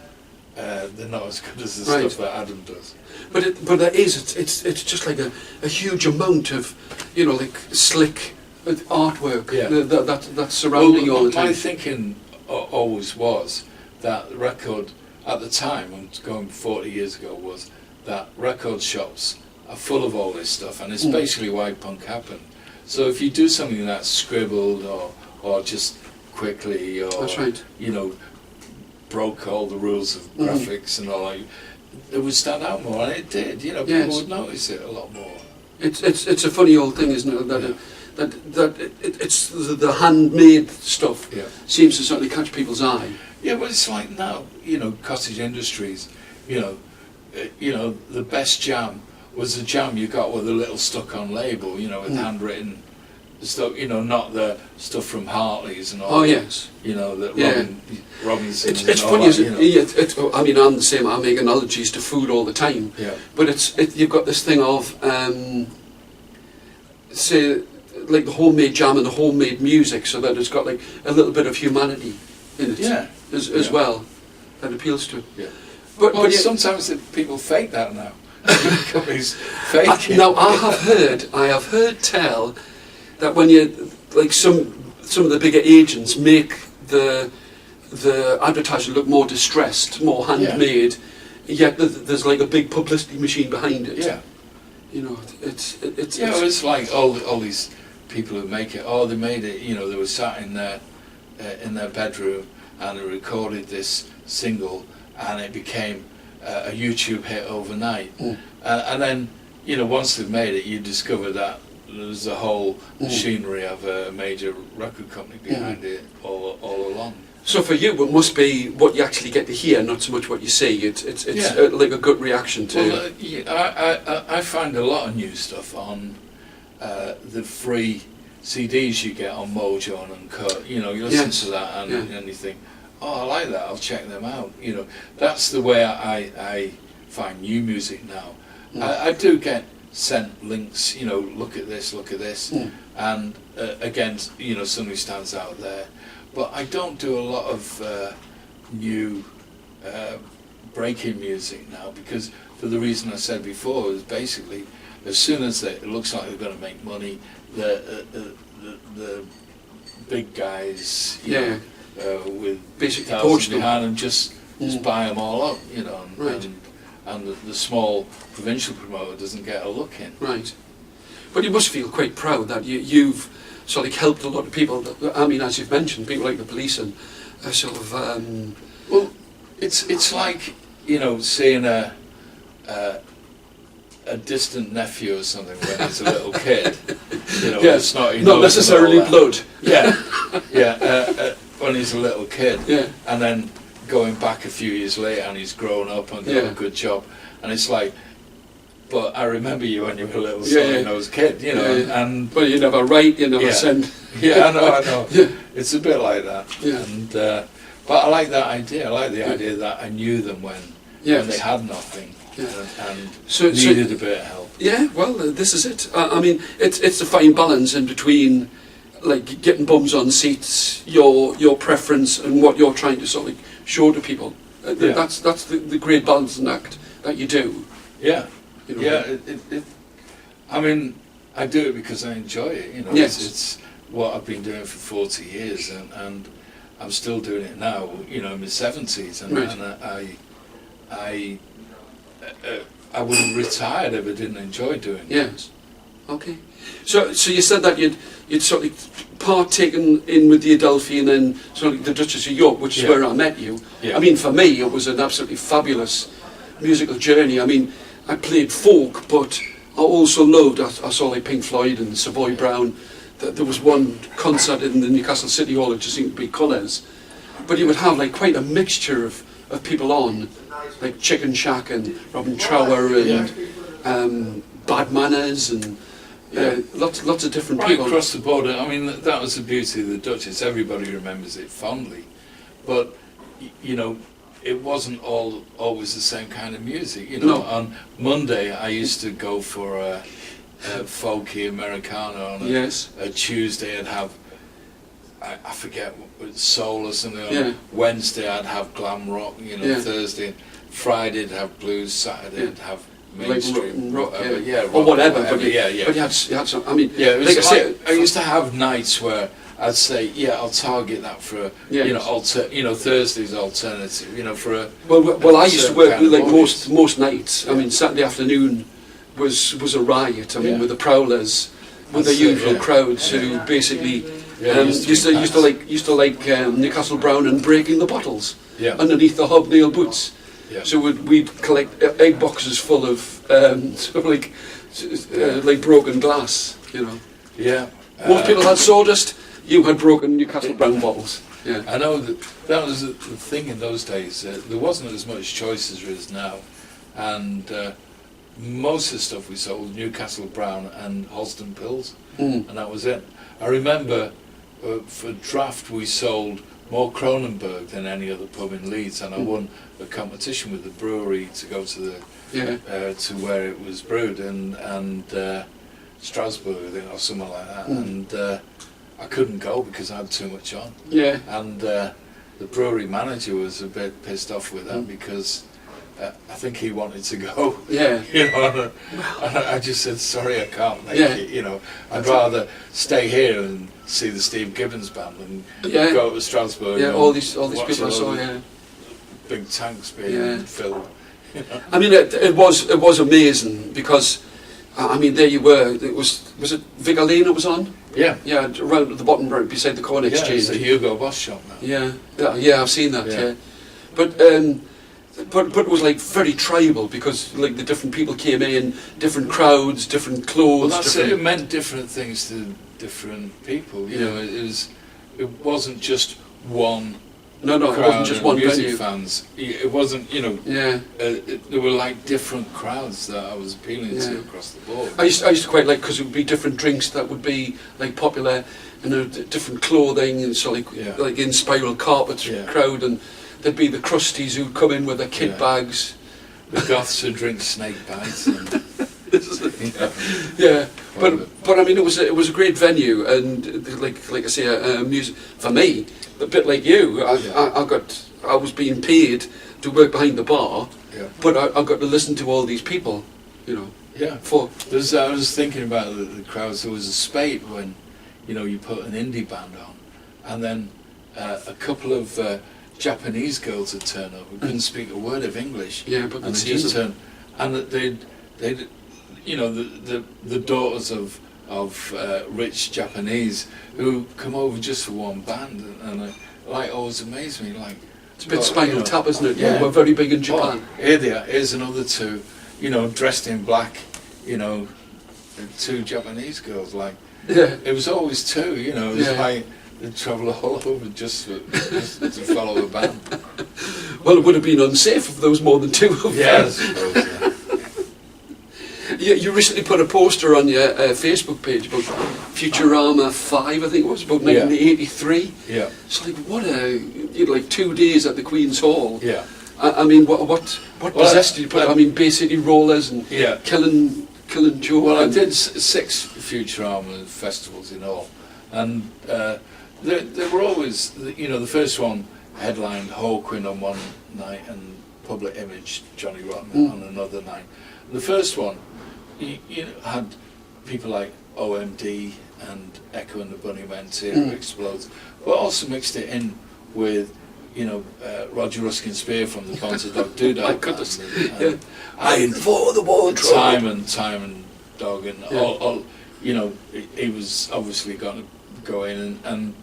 they're not as good as the stuff that Adam does. But there is, it's just like a huge amount of, you know, like slick artwork that's surrounding all the time. My thinking always was that the record at the time, I'm going 40 years ago, was that record shops are full of all this stuff, and it's basically why punk happened. So if you do something that's scribbled or just quickly, or you know, broke all the rules of graphics and all that, it would stand out more, and it did. You know, people would notice it a lot more. It's a funny old thing, isn't it? That it's the handmade stuff seems to certainly catch people's eye. Yeah, but it's like now, you know, cottage industries. You know, the best jam was the jam you got with a little stuck-on label. You know, with handwritten stuff. You know, not the stuff from Hartley's and all. Oh yes. You know that Robinson. It's funny, isn't it? I mean, I'm the same. I make analogies to food all the time. Yeah. But you've got this thing of say, like the homemade jam and the homemade music, so that it's got like a little bit of humanity in it as well, that appeals to. Yeah. But sometimes people fake that now. Companies fake it. Now I have heard tell that when you like some of the bigger agents make the advertiser look more distressed, more handmade, yet there's like a big publicity machine behind it. Yeah. You know, it's like all these people who make it. Oh, they made it. You know, they were sat in their bedroom and they recorded this single, and it became a YouTube hit overnight. And then, you know, once they've made it, you discover that there's a whole machinery of a major record company behind it all along. So for you, it must be what you actually get to hear, not so much what you see. It's like a gut reaction to. Well, I find a lot of new stuff on the free CDs you get on Mojo and Uncut. You know, you listen to that and you think, oh, I like that. I'll check them out. You know, that's the way I find new music now. I do get sent links. You know, look at this, and again, you know, somebody stands out there. But I don't do a lot of new breaking music now, because for the reason I said before, is basically as soon as it looks like they're going to make money, the big guys, you know, with basically thousands behind them, just buy them all up, you know, and the small provincial promoter doesn't get a look in. Right. But you must feel quite proud that you've sort of helped a lot of people. I mean, as you've mentioned, people like the police and sort of. Well, it's like, you know, seeing a distant nephew or something when he's a little kid. You know, it's not necessarily blood. Yeah. when he's a little kid, Yeah. and then going back a few years later and he's grown up and got a good job, and it's like, but I remember you when you were a little snotty-nosed kid, you know, and well, you never write, you never send. Yeah, I know. Yeah. It's a bit like that. Yeah. And but I like that idea. I like the idea that I knew them when they had nothing and needed a bit of help. Yeah, well, this is it. I mean, it's a fine balance in between, like, getting bums on seats, your preference, and what you're trying to sort of show to people. That's the great balancing act that you do. Yeah, you know? Yeah. I mean, I do it because I enjoy it. You know, it's what I've been doing for 40 years, and I'm still doing it now. You know, in my 70s, and I would have retired if I didn't enjoy doing it. Yes. Okay. So you said that you'd sort of partaken in with the Adelphi and then sort of the Duchess of York, which is where I met you. Yeah. I mean, for me, it was an absolutely fabulous musical journey. I mean, I played folk, but I also loved. I saw like Pink Floyd and Savoy Brown. There was one concert in the Newcastle City Hall. It just seemed to be colours, but you would have like quite a mixture of people on, like Chicken Shack and Robin Trower and Bad Manners and lots of different people. Across the border. I mean, that was the beauty of the Duchess. Everybody remembers it fondly, but you know, it wasn't always the same kind of music. You know, on Monday I used to go for a folky Americana. On a Tuesday I'd have, I forget, soul or something. On Wednesday I'd have glam rock. You know, Thursday, Friday I'd have blues. Saturday I'd have mainstream rock, rock, or whatever. But But you had some. I mean, like I say, I used to have nights where I'd say, I'll target that for Thursday's alternative. You know, for a well, I used to work kind of like audience. most nights. I mean, Saturday afternoon was a riot. I mean, with the Prowlers, with the usual crowds who basically used to like Newcastle Brown and breaking the bottles underneath the hobnail boots. Yeah. So we'd collect egg boxes full of sort of like broken glass. You know. Yeah. Most people had sawdust. You had broken Newcastle Brown bottles. Yeah. I know that was the thing in those days. There wasn't as much choice as there is now, and most of the stuff we sold Newcastle Brown and Holston Pills, and that was it. I remember for draft we sold more Kronenberg than any other pub in Leeds, and I won a competition with the brewery to go to the to where it was brewed, and Strasbourg, I think, or somewhere like that, and I couldn't go because I had too much on. Yeah. And the brewery manager was a bit pissed off with that because I think he wanted to go. Yeah. You know, and I just said, sorry, I can't make it. You know, I'd rather stay here and see the Steve Gibbons band and go to Strasbourg. Yeah, all these people I saw. Big tanks being filled. You know? I mean, it was amazing because, I mean, there you were. It was it Vigalina was on? Yeah. Yeah, around at the bottom right beside the Corn Exchange. Yeah, it's the Hugo Boss shop now. Yeah, I've seen that. Yeah, but it was like very tribal because like the different people came in, different crowds, different clothes. Well, that's it meant different things to different people. You know, it wasn't just one. No, it wasn't just one music venue. Fans. It wasn't, you know. There were like different crowds that I was appealing to across the board. I used to quite like because it would be different drinks that would be like popular, and different clothing, and so like in spiral carpets crowd, and there'd be the crusties who'd come in with their kit bags. The goths who drink snake bites. And, but I mean it was a great venue, and like I say, music for me. A bit like you, I was being paid to work behind the bar, but I got to listen to all these people, you know. Yeah. I was thinking about the crowds. There was a spate when, you know, you put an indie band on, and then a couple of Japanese girls would turn up who couldn't speak a word of English. Yeah, but and they just turn, and they'd, you know, the daughters of rich Japanese who come over just for one band, and like always amazed me. Like it's a bit Spinal Tap, isn't it? Yeah, we're very big in Japan. Here's another two, you know, dressed in black, you know, two Japanese girls. Like it was always two, you know. It was like they'd travel all over just to follow the band. Well, it would have been unsafe if there was more than two of them. Yeah, I suppose, yeah. You recently put a poster on your Facebook page about Futurama 5, I think it was, about 1983. Yeah. It's like, what a, like 2 days at the Queen's Hall. Yeah. I mean, what possessed you to put, I mean, basically rollers and killing Joe. Well, I did 6 Futurama festivals in all, and they were always, the first one headlined Hawkwind on one night and Public Image, Johnny Rotten on another night. The first one, you had people like OMD and Echo and the Bunnymen, Tear Explodes, but also mixed it in with, Roger Ruskin Spear from the Bonza Dog Doodah and I'm for the wardrobe. Time and Dog and all, he was obviously going to go in and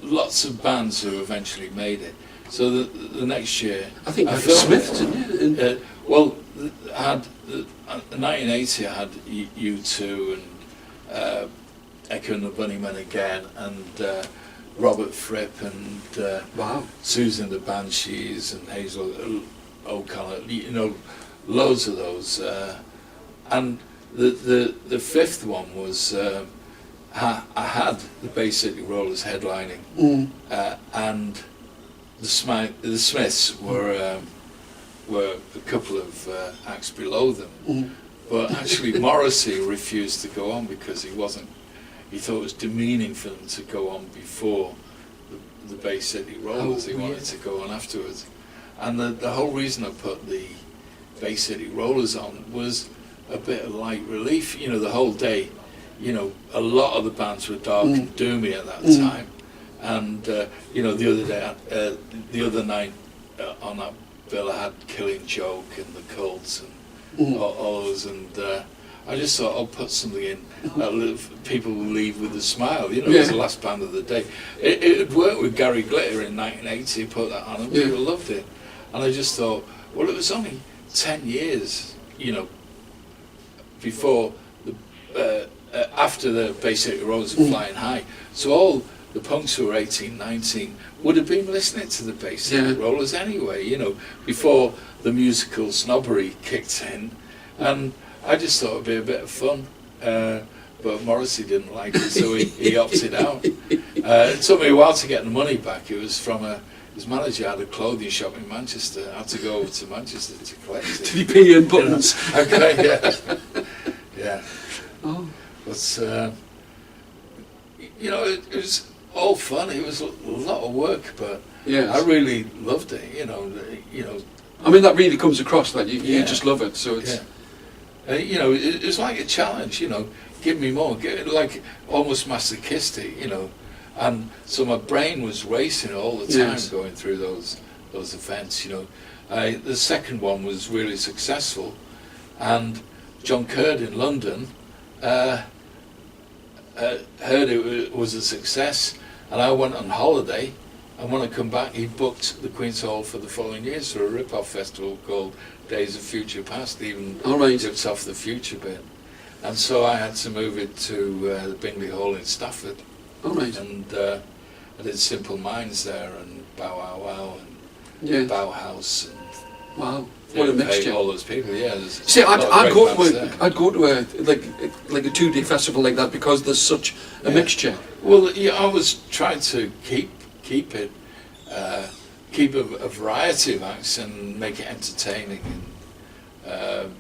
lots of bands who eventually made it. So the next year, I think Smith, didn't you? Well, had 1980 I had U2 and Echo and the Bunnymen again, and Robert Fripp and Susan the Banshees and Hazel O'Connor, loads of those. And the fifth one was I had the Bay City Rollers headlining, and the Smiths were a couple of acts below them, but actually Morrissey refused to go on because he thought it was demeaning for them to go on before the Bay City Rollers. He wanted to go on afterwards, and the whole reason I put the Bay City Rollers on was a bit of light relief. The whole day, a lot of the bands were dark and doomy at that time, and the other night on that bill I had Killing Joke and the Cults and all those, and I just thought I'll put something in that people will leave with a smile. It was the last band of the day. It had worked with Gary Glitter in 1980, put that on, and people loved it. And I just thought, well, it was only 10 years, before after the Bay City Rollers were flying high. So all the punks who were 18, 19 would have been listening to the Bay City Rollers anyway, before the musical snobbery kicked in. And I just thought it'd be a bit of fun, but Morrissey didn't like it, so he opted out. It took me a while to get the money back. It was from his manager had a clothing shop in Manchester. I had to go over to Manchester to collect it. Did he pay you in buttons? Okay, yeah. Oh. But it was all fun. It was a lot of work, but I really loved it. I mean, that really comes across that you just love it. So it's. It was like a challenge, give me more, like almost masochistic, and so my brain was racing all the time going through those events, The second one was really successful, and John Curd in London heard it was a success, and I went on holiday, and when I come back he booked the Queen's Hall for the following year for a rip-off festival called Days of Future Past, even rips off the future bit. And so I had to move it to the Bingley Hall in Stafford. And I did Simple Minds there, and Bow Wow Wow, and Bauhaus, and wow, what a mixture! All those people, See, I'd go to a like a 2-day festival like that because there's such a mixture. Well, I was trying to keep it. Keep a variety of acts and make it entertaining, and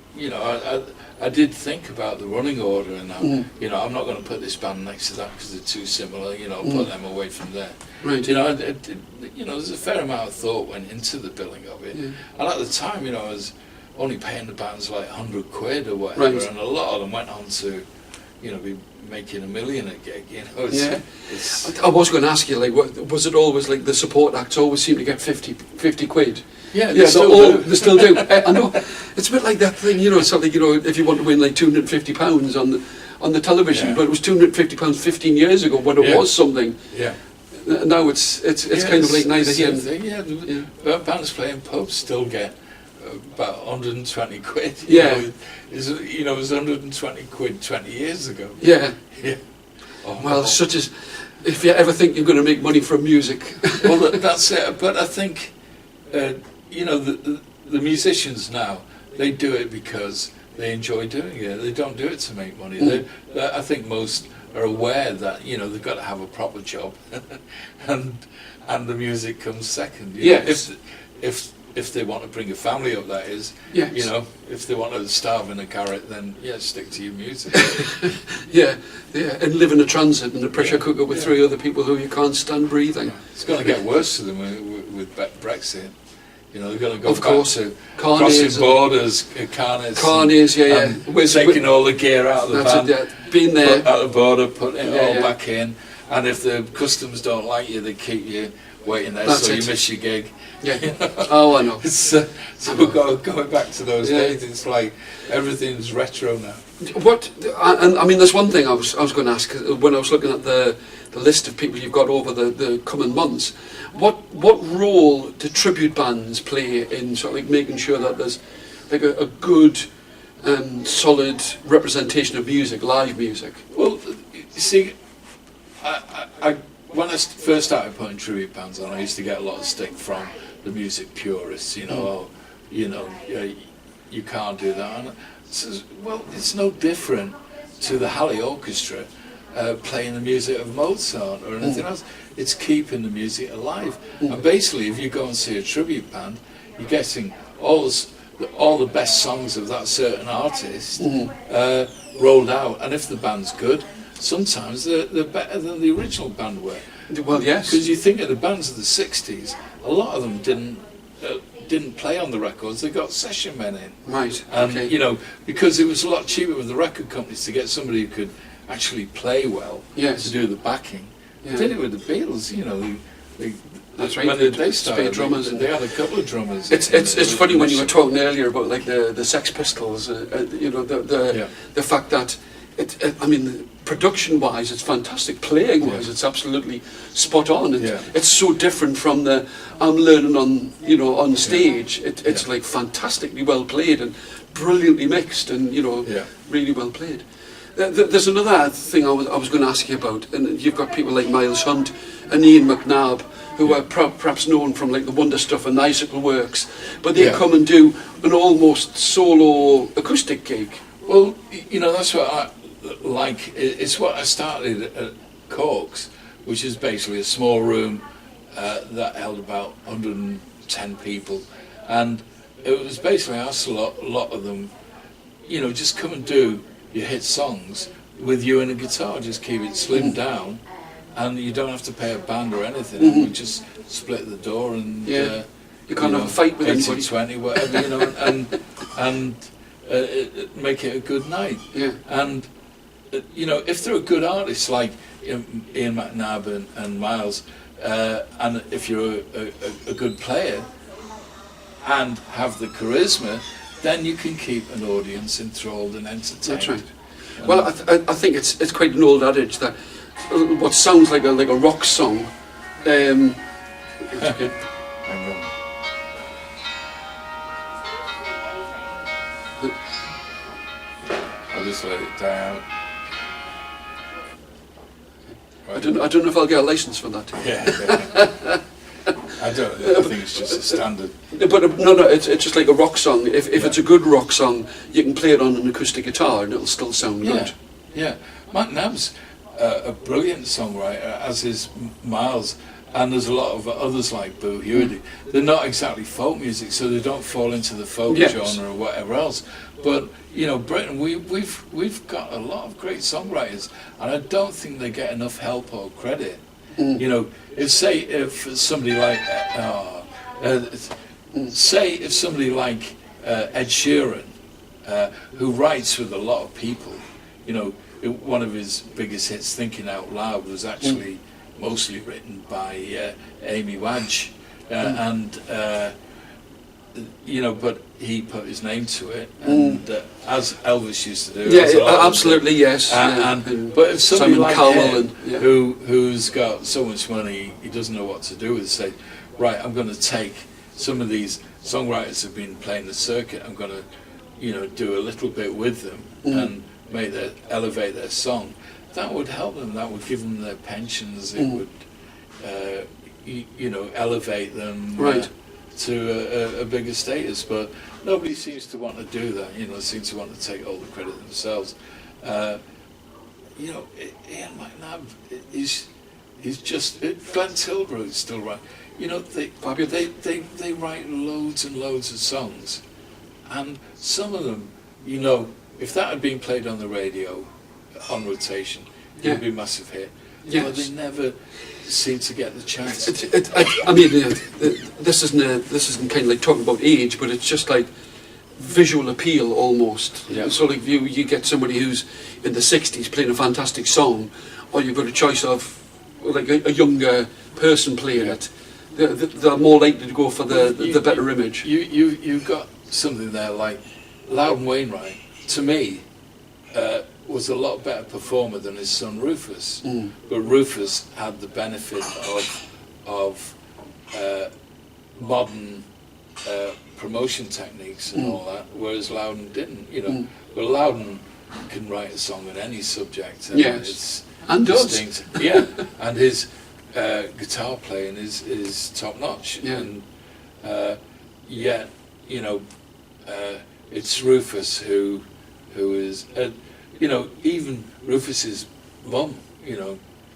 I did think about the running order, and I'm not going to put this band next to that because they're too similar. Put them away from there. Right. There's a fair amount of thought went into the billing of it, and at the time, I was only paying the bands like £100 or whatever, and a lot of them went on to, be making $1 million a gig. I was going to ask you, was it always like the support acts always seem to get 50 quid? Yeah, they still do. I know. It's a bit like that thing, something, if you want to win like £250 on the television, but it was £250 15 years ago when it was something. Yeah. Now it's kind of like neither here. Bands playing pubs still get about 120 quid. It was 120 quid 20 years ago. Yeah. Oh, well, such as if you ever think you're going to make money from music. Well, that's it. But I think, you know, the musicians now, they do it because they enjoy doing it. They don't do it to make money. I think most are aware that, you know, they've got to have a proper job, and the music comes second. You know, if they want to bring a family up, that is. Yes. You know, if they want to starve in a garret, then yeah, stick to your music. yeah, and live in a transit in a pressure cooker with 3 other people who you can't stand breathing. It's going to get worse to them with Brexit. You know, they're going to go Of course. back to Carnets crossing borders, carnets, taking all the gear out of the van, being there at the border, putting it all back in, and if the customs don't like you, they keep you waiting there, so you miss your gig. Yeah. You know? Oh, I know. So going back to those days, it's like everything's retro now. And I mean, there's one thing I was going to ask when I was looking at the list of people you've got over the coming months. What role do tribute bands play in sort of like making sure that there's like a good, solid representation of music, live music? Well, you see, I when I first started putting tribute bands on, I used to get a lot of stick from the music purists. You know, you can't do that. And I says, well, it's no different to the Halley Orchestra playing the music of Mozart or anything else. It's keeping the music alive. And basically, if you go and see a tribute band, you're getting all the best songs of that certain artist rolled out. And if the band's good, sometimes they're better than the original band were. Well, yes. Because you think of the bands of the 60s, a lot of them didn't play on the records, they got session men in. Right, And, you know, because it was a lot cheaper with the record companies to get somebody who could actually play well to do the backing. They did it with the Beatles, you know. That's right. When they started, drummers they had a couple of drummers. It's funny when you were talking earlier about like the Sex Pistols, you know, the fact that I mean, production-wise, it's fantastic. Playing-wise, it's absolutely spot on. It's so different from the I'm learning on stage. It's like fantastically well played and brilliantly mixed, and really well played. There's another thing I was going to ask you about, and you've got people like Miles Hunt and Ian McNabb, who are perhaps known from like the Wonder Stuff and the Icicle Works, but they come and do an almost solo acoustic gig. Well, you know, that's what I like. It's what I started at Corks, which is basically a small room that held about 110 people, and it was basically I asked a lot of them, you know, just come and do your hit songs with you and a guitar, just keep it slimmed down, and you don't have to pay a band or anything. And we just split the door and you can't have a fight with 80-20, whatever, you know, and make it a good night. And you know, if they're a good artist like Ian McNabb and Miles, and if you're a good player and have the charisma, then you can keep an audience enthralled and entertained. That's right. Well, I think it's quite an old adage that what sounds like a rock song. Hang on. I'll just let it die out. I don't know if I'll get a license for that. Yeah. I think it's just a standard. But no, it's just like a rock song. If it's a good rock song, you can play it on an acoustic guitar and it'll still sound good. Yeah. McNabb's a brilliant songwriter, as is Miles, and there's a lot of others like Boo Hewity. They're not exactly folk music, so they don't fall into the folk genre or whatever else. But you know, Britain, we've got a lot of great songwriters, and I don't think they get enough help or credit. You know, if somebody like Ed Sheeran, who writes with a lot of people, you know, one of his biggest hits, Thinking Out Loud, was actually mostly written by Amy Wadge, and you know, but he put his name to it, and as Elvis used to do. Absolutely, yes. But if somebody Simon like Cowell him, who's got so much money, he doesn't know what to do with it, say, right, I'm going to take some of these songwriters who've been playing the circuit, I'm going to, you know, do a little bit with them and elevate their song, that would help them. That would give them their pensions. It would, elevate them to a bigger status. But nobody seems to want to do that. Seems to want to take all the credit themselves. Ian McNabb he's just Glenn Tilbrook is still right. They write loads and loads of songs, and some of them, if that had been played on the radio on rotation, it would be a massive hit. Yes. But they never seem to get the chance. This isn't kind of like talking about age, but it's just like visual appeal almost. Yeah. So like you get somebody who's in the 60s playing a fantastic song, or you've got a choice of like a younger person playing it. They're more likely to go for the better image. You've got something there like Loudon Wainwright, to me, was a lot better performer than his son Rufus. But Rufus had the benefit of modern promotion techniques and all that, whereas Loudon didn't. But Loudon can write a song on any subject. And yes, and does. Yeah, and his guitar playing is top notch. Yeah. And yet, it's Rufus who is, even Rufus's mum,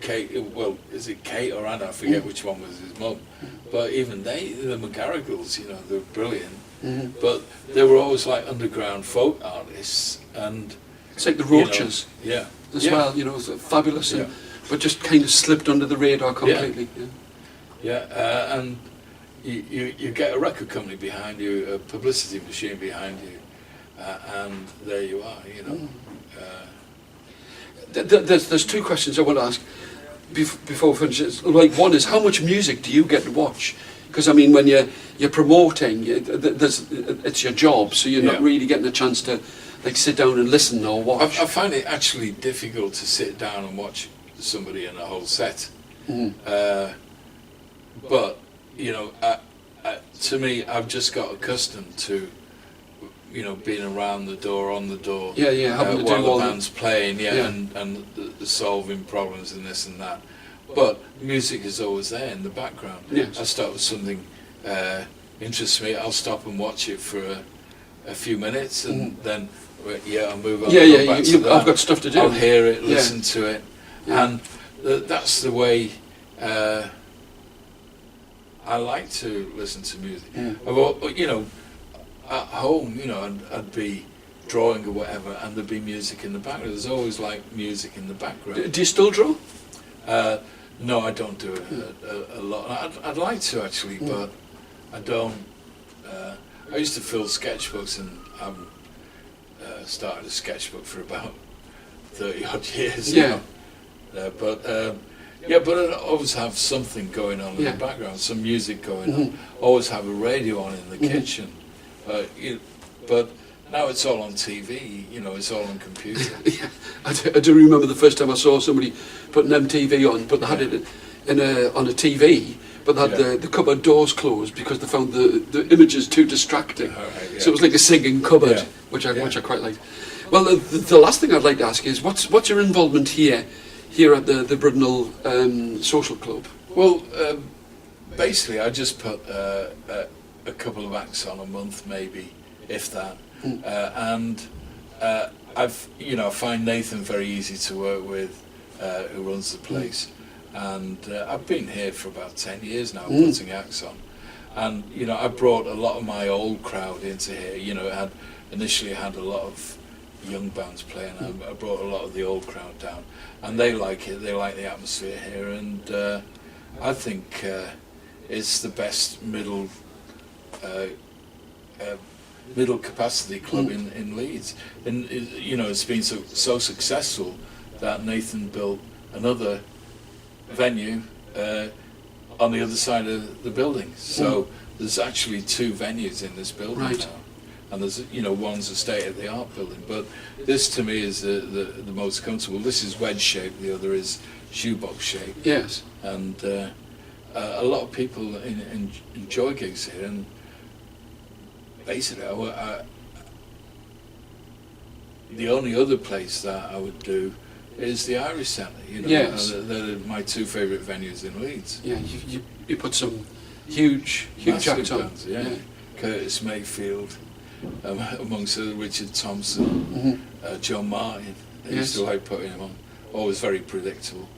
Kate, well, is it Kate or Anna? I forget which one was his mum. But even the McGarrigles, they're brilliant. But they were always like underground folk artists, and it's like the Roaches, as well. Fabulous, but just kind of slipped under the radar completely. And you get a record company behind you, a publicity machine behind you, and there you are. There's two questions I want to ask before we finish. Like, one is, how much music do you get to watch? Because when you're promoting, it's your job, so you're not really getting a chance to like sit down and listen or watch. I find it actually difficult to sit down and watch somebody in a whole set. But to me, I've just got accustomed to being around the door, on the door, having to while do all the band's playing, and the solving problems and this and that. But music is always there in the background. Yes. I start with something interests me, I'll stop and watch it for a few minutes, and then I'll move on. Back to that. I've got stuff to do. I'll hear it, listen to it, and that's the way I like to listen to music. At home, I'd be drawing or whatever, and there'd be music in the background. There's always like music in the background. Do you still draw? No, I don't do it a lot. I'd like to actually, but I don't. I used to fill sketchbooks, and I've started a sketchbook for about 30 odd years now. But I always have something going on in the background, some music going on. Always have a radio on in the kitchen. But now it's all on TV, it's all on computer. I do remember the first time I saw somebody put an MTV on, but they had it on a TV, but they had the cupboard doors closed because they found the images too distracting. So it was like a singing cupboard, which I quite liked. Well, the last thing I'd like to ask is, what's your involvement here at the Brudnell Social Club? Well, basically I just put a couple of acts on a month, maybe, if that. And I find Nathan very easy to work with, who runs the place, and I've been here for about 10 years now, putting acts on, and I brought a lot of my old crowd into here. Initially had a lot of young bands playing. I brought a lot of the old crowd down, and they like it. They like the atmosphere here, and I think it's the best middle capacity club in Leeds, and it's been so successful that Nathan built another venue on the other side of the building. So there's actually two venues in this building now, and there's one's a state-of-the-art building, but this to me is the most comfortable. This is wedge shaped, the other is shoebox shaped. Yes, and a lot of people enjoy gigs here, and basically, the only other place that I would do is the Irish Centre. You know, Yes. they're my two favourite venues in Leeds. Yeah, you put some huge Massive acts on. bands, yeah. Curtis Mayfield, amongst other Richard Thompson, John Martin. I used to like putting him on. Always very predictable.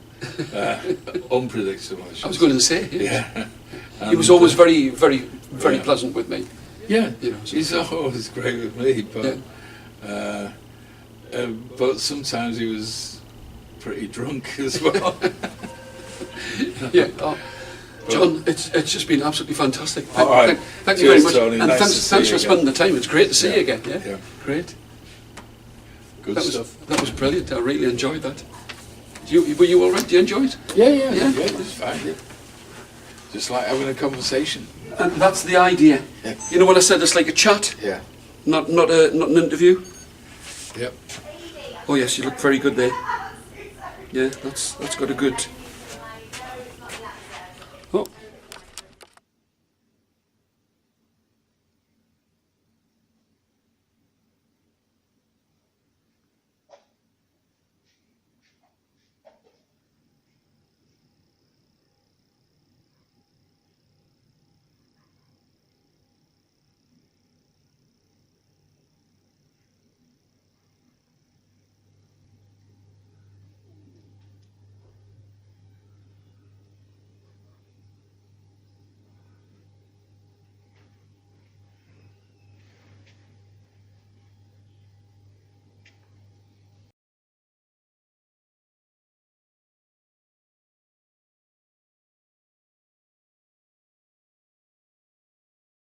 Unpredictable, I was going to say. Yeah. He was always very Yeah. pleasant with me. Yeah, You know, so- he's always great with me, but but sometimes he was pretty drunk as well. Yeah. Oh, John, it's just been absolutely fantastic. All right. Thank you very Cheers, much, Tony. and Nice to thanks see for you spending again. the time. It's great to see Yeah. you again. Yeah, Yeah. great. Good That stuff. was brilliant. I really enjoyed that. Were you all right? Did you enjoy it? Yeah, it's fine. Yeah. Just like having a conversation. And that's the idea. Yeah. You know when I said it's like a chat, Yeah. not an interview. Yep. Oh yes, you look very good there. Yeah, that's got a good